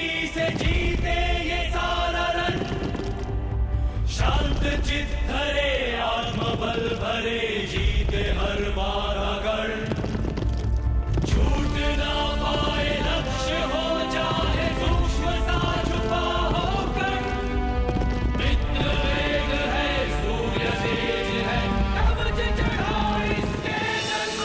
ही से जीते ये सारा रण, शांत चित धरे आत्मबल भरे, जीते हर बार अगर छूट ना पाए लक्ष्य हो चाहे सूक्ष्म सा छुपा होकर, मित्र वेग है सूर्य तेज है कवच चढ़ा इसके तन।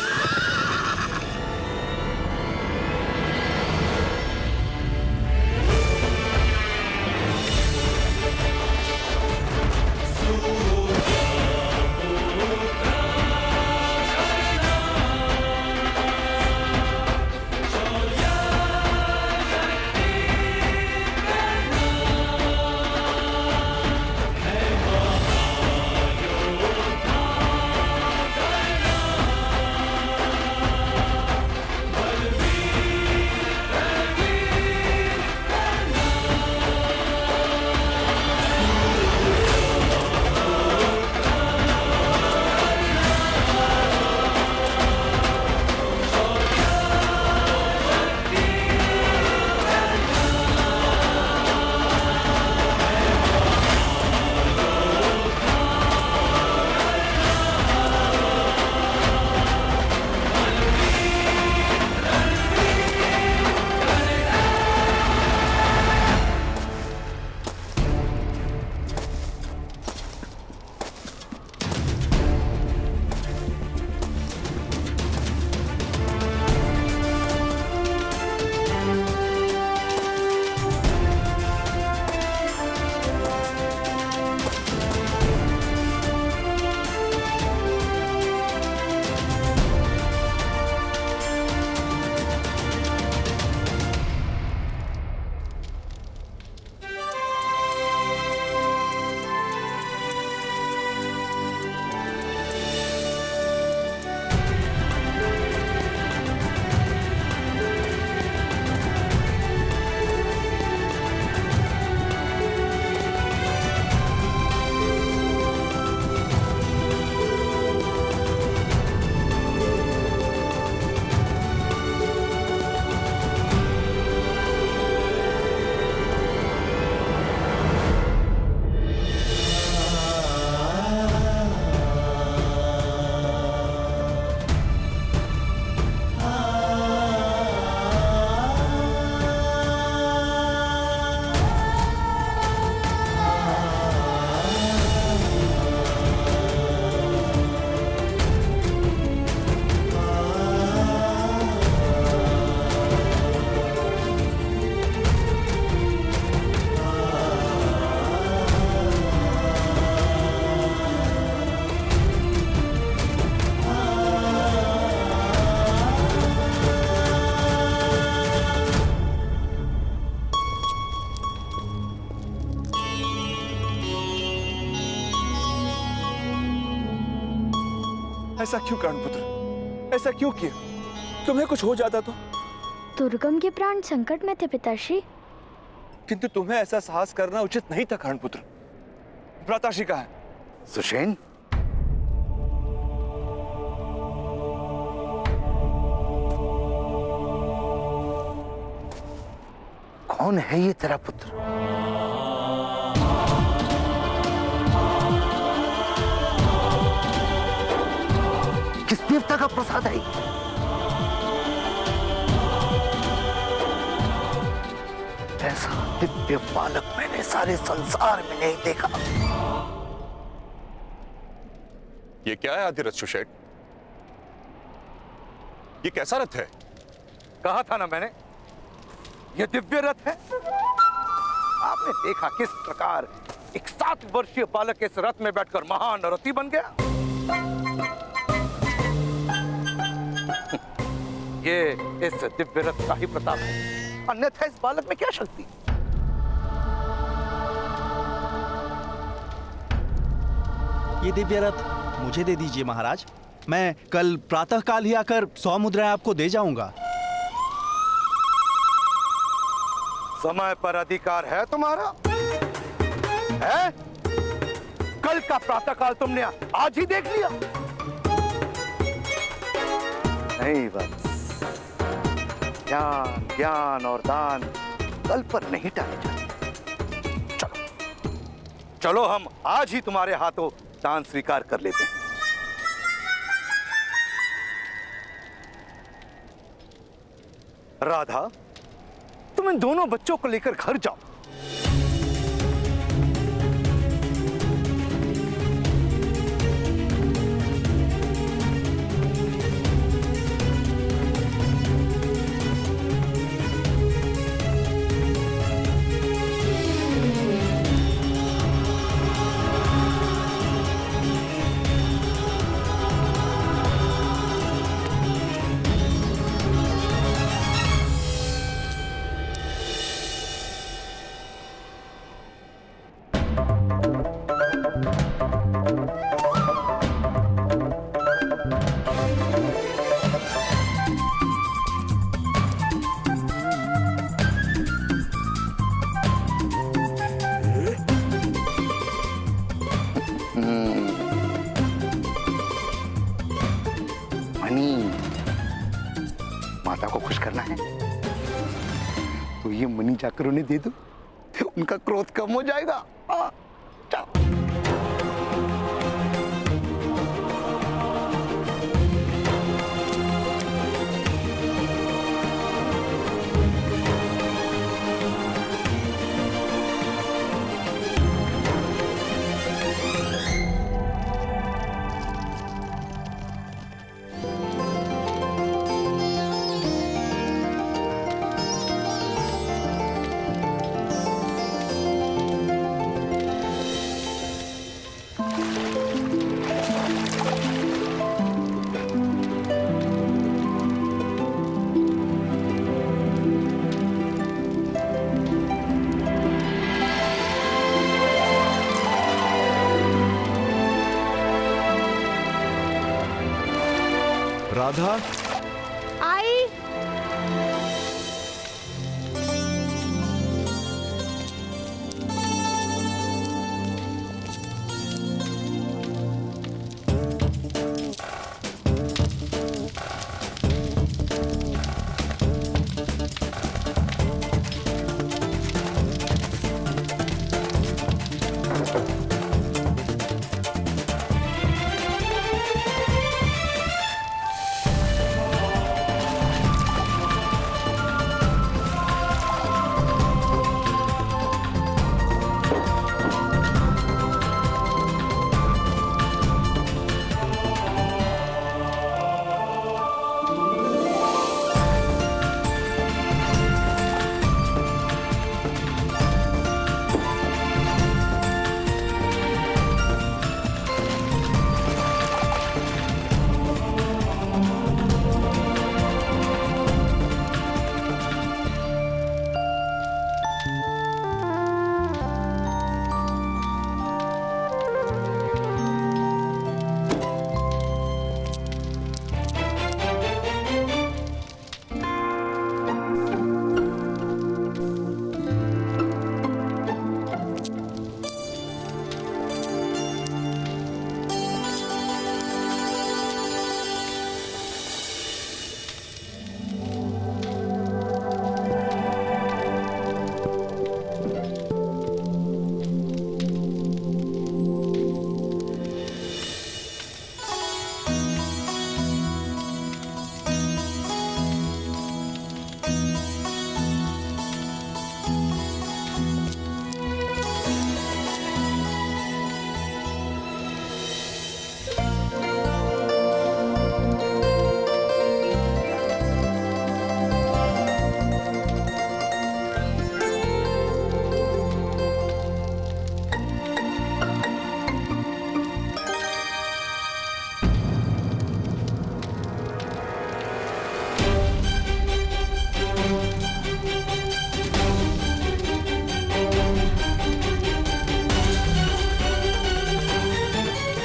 ऐसा क्यों कर्णपुत्र, ऐसा क्यों किया? तुम्हें कुछ हो जाता तो? दुर्गम के प्राण संकट में थे पिताश्री। किंतु तुम्हें ऐसा साहस करना उचित नहीं था कर्णपुत्र। भ्राताश्री कहाँ है? सुषेण, कौन है ये तेरा पुत्र? किस देवता का प्रसाद है? ऐसा दिव्य बालक मैंने सारे संसार में नहीं देखा। ये क्या है आदिरथ सुषेण? ये कैसा रथ है? कहा था ना मैंने, यह दिव्य रथ है। आपने देखा किस प्रकार एक 7 वर्षीय बालक इस रथ में बैठकर महान रथी बन गया। ये इस दिव्य रथ का ही प्रताप है, अन्यथा इस बालक में क्या शक्ति? ये दिव्य रथ मुझे दे दीजिए महाराज। मैं कल प्रातः काल ही आकर 100 मुद्राएं आपको दे जाऊंगा। समय पर अधिकार है तुम्हारा? है? कल का प्रातः काल तुमने आज ही देख लिया? नहीं बस, ज्ञान ज्ञान और दान कल पर नहीं टाले जाते। चलो चलो, हम आज ही तुम्हारे हाथों दान स्वीकार कर लेते हैं। राधा, तुम इन दोनों बच्चों को लेकर घर जाओ। माता को खुश करना है तो ये मनी जाकर उन्हें दे दो, उनका क्रोध कम हो जाएगा। जाओ। राधा, आई।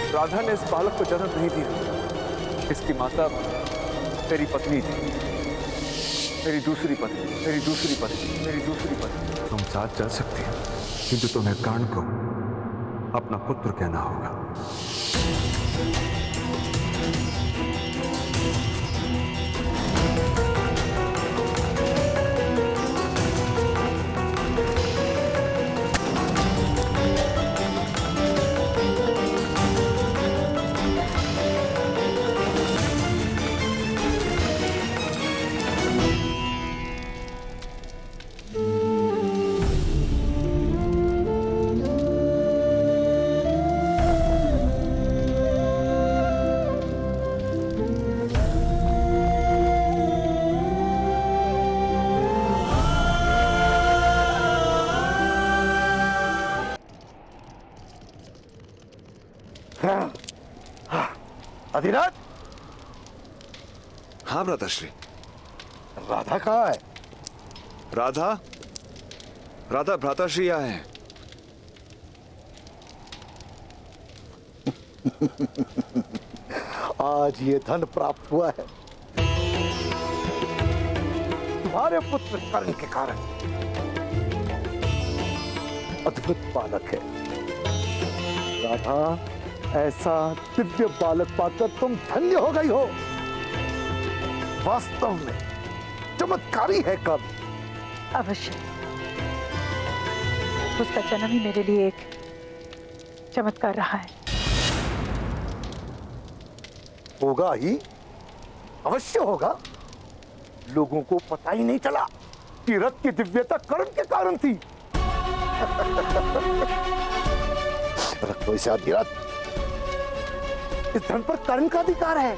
राधा ने इस बालक को जन्म नहीं दिया। इसकी माता तेरी पत्नी थी, मेरी दूसरी पत्नी, मेरी दूसरी पत्नी, मेरी दूसरी पत्नी। तुम साथ जा सकती हो, किंतु तुम्हें कर्ण को अपना पुत्र कहना होगा। अधिराज, हाँ भ्राताश्री। राधा कहाँ है? राधा राधा भ्राताश्री आए हैं। आज ये धन प्राप्त हुआ है तुम्हारे पुत्र कर्ण के कारण। अद्भुत बालक है राधा। ऐसा दिव्य बालक पाकर तुम धन्य हो गई हो। वास्तव में चमत्कारी है कर्ण। अवश्य उसका जन्म ही मेरे लिए एक चमत्कार रहा है। होगा ही, अवश्य होगा। लोगों को पता ही नहीं चला कि रथ की दिव्यता कर्ण के कारण थी। रखो इसे अधिराज। इस धन पर कर्ण का अधिकार है।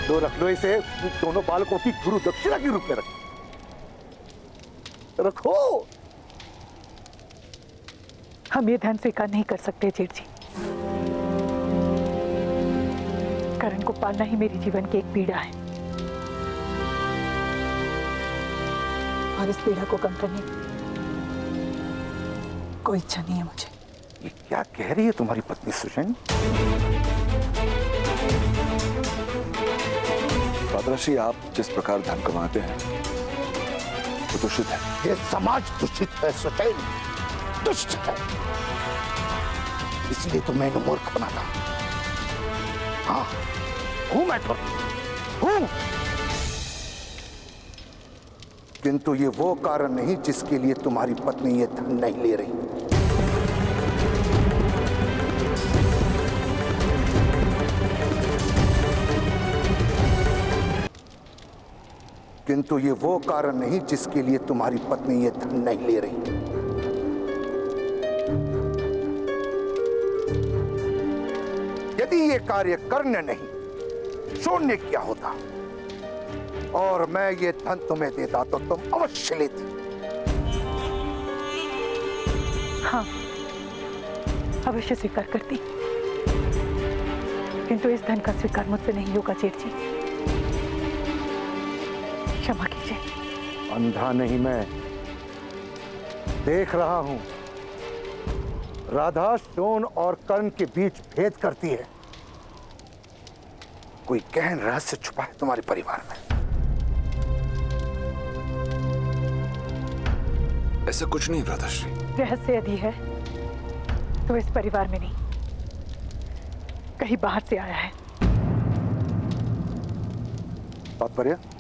रख लो इसे। दोनों बालकों की गुरु दक्षिणा के रूप में रखो। हम ये धन स्वीकार नहीं कर सकते जेठ जी। करण को पालना ही मेरे जीवन की एक पीड़ा है, और इस पीड़ा को कम करने की कोई इच्छा नहीं है मुझे। ये क्या कह रही है तुम्हारी पत्नी सुषेण? भ्राताश्री, आप जिस प्रकार धन कमाते हैं वो दूषित है। ये समाज दूषित है सुषेण, दुष्ट है। इसलिए तो मैंने मूर्ख बना था। हाँ, हूं मैं तो हूं, किंतु ये वो कारण नहीं जिसके लिए तुम्हारी पत्नी ये धन नहीं ले रही। किंतु ये वो कारण नहीं जिसके लिए तुम्हारी पत्नी ये धन नहीं ले रही। यदि ये कार्य कर्ण नहीं शून्य किया होता और मैं ये धन तुम्हें देता तो तुम अवश्य लेती। हाँ, अवश्य स्वीकार करती, किंतु इस धन का स्वीकार मुझसे नहीं होगा जेठ जी। क्षमा कीजिए। अंधा नहीं, मैं देख रहा हूं। राधा शोण और कर्ण के बीच भेद करती है। कोई गहन रहस्य छुपा है तुम्हारे परिवार में। ऐसा कुछ नहीं भ्राताश्री। रहस्य यदि है तो इस परिवार में नहीं, कहीं बाहर से आया है।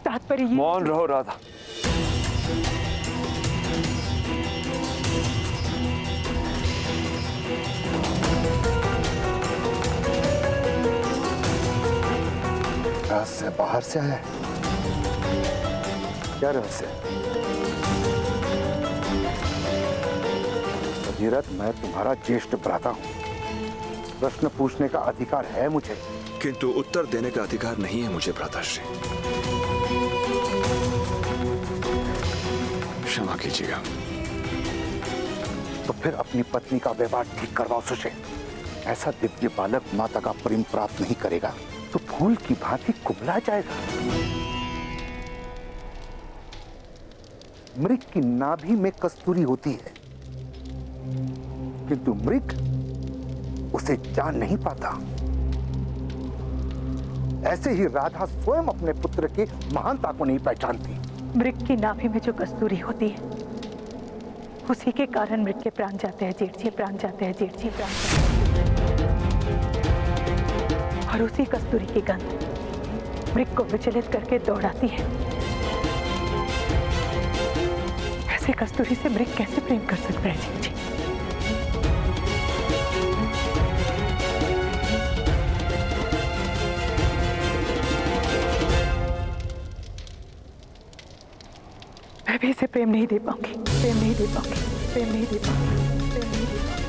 तात्पर्य ये मौन रहो राधा। रहस्य बाहर से आया है। क्या रहस्य? धीरज, मैं तुम्हारा ज्येष्ठ भ्राता हूं। प्रश्न पूछने का अधिकार है मुझे, किंतु उत्तर देने का अधिकार नहीं है मुझे भ्राताश्री। क्षमा कीजिएगा। तो फिर अपनी पत्नी का व्यवहार ठीक करवाओ सुषेण। ऐसा दिव्य बालक माता का प्रेम प्राप्त नहीं करेगा तो फूल की भांति कुबला जाएगा। मृग की नाभि में कस्तूरी होती है, किंतु मृग उसे जान नहीं पाता। ऐसे ही राधा स्वयं अपने पुत्र की महानता को नहीं पहचानती। मृग की नाभि में जो कस्तूरी होती है, उसी के कारण मृग के प्राण जाते हैं जेठ जी, प्राण जाते हैं जेठ जी, प्राण जाते हैं। और उसी कस्तूरी की गंध मृग को विचलित करके दौड़ाती है। ऐसे कस्तूरी से मृग कैसे प्रेम कर सकता है जेठ जी? मैं भी इसे प्रेम नहीं दे पाऊंगी, प्रेम नहीं दे पाऊंगी, प्रेम नहीं दे पाऊंगी, प्रेम नहीं दे पाऊंगी।